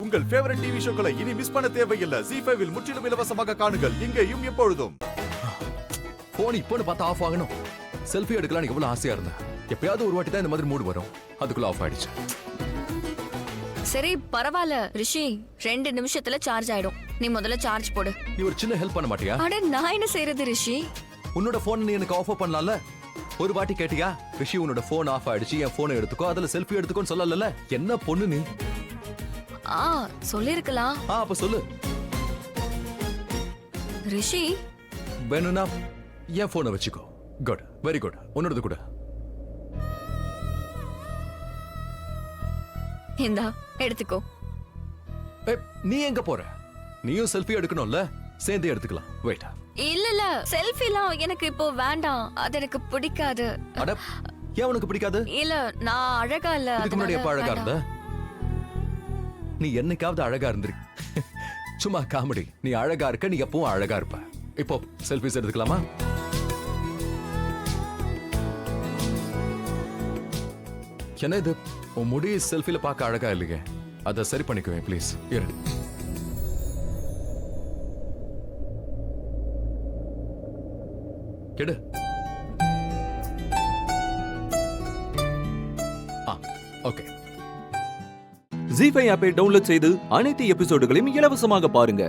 உங்கள் favourite TV ஷோக்களை இனி miss பண்ண தேவையில்லை. ZEE5 இல் முற்றிலும் இலவசமாக காணுங்கள். இங்கேயும் எப்பொழுதும். போன் இப்போன்னு பார்த்தா ஆஃப் ஆகணும். செல்ஃபி எடுக்கலாம் எவ்வளவு ஆசையா இருந்தேன். எப்பயாவது ஒரு வாட்டி தான் இந்த மாதிரி மூடு வரும். அதுக்குள்ள ஆஃப் ஆயிடுச்சு. சரி பரவாயில்ல ரிஷி, 2 நிமிஷத்துல சார்ஜ் ஆயிடும். நீ முதல்ல சார்ஜ் போடு. நீ ஒரு சின்ன ஹெல்ப் பண்ண மாட்டியா? அட நான் என்ன செய்யறது ரிஷி? உன்னோட போன் நீ எனக்கு ஆஃப் பண்ணலாம்ல? ஒரு வாட்டி கேட்டியா? ரிஷி உன்னோட போன் ஆஃப் ஆயிடுச்சு, என் போனை எடுத்துக்கோ, அதுல செல்ஃபி எடுத்துக்கோன்னு சொல்லல. என்ன பொண்ணு நீ? சொல்லிருக்கலாம். அப்ப சொல்லு. ரிஷி வேணும்னா என் போனை வச்சுக்கோ. Good, very good. உன்னோடது கூட. இந்தா எடுத்துக்கோ. நீ எங்க போற? நீயும் செல்ஃபி எடுக்கணும்ல, சேர்ந்து எடுத்துக்கலாம். வெயிட். இல்ல செல்ஃபிலாம் எனக்கு இப்போ வேண்டாம். அது எனக்கு பிடிக்காது. அட ஏன் உனக்கு பிடிக்காது? இல்ல நான் அழகா இல்ல. இதுக்கு முன்னாடி எப்ப அழகா இருந்த? நீ என்னைக்காவது அழகா இருந்திரு? சும்மா காமெடி. நீ அழகா இருக்க, நீ எப்பவும் அழகா இருப்ப. இப்போ செல்ஃபிஸ் எடுத்துக்கலாமா? என்ன இது? உன் முடி செல்ஃபில பார்க்க அழகா இல்லையே. அதை சரி பண்ணிக்குவேன் ப்ளீஸ். இரு. கெடு. ஓகே. ZEE5 ஆப்பை டவுன்லோட் செய்து அனைத்து எபிசோடுகளையும் இலவசமாக பாருங்க.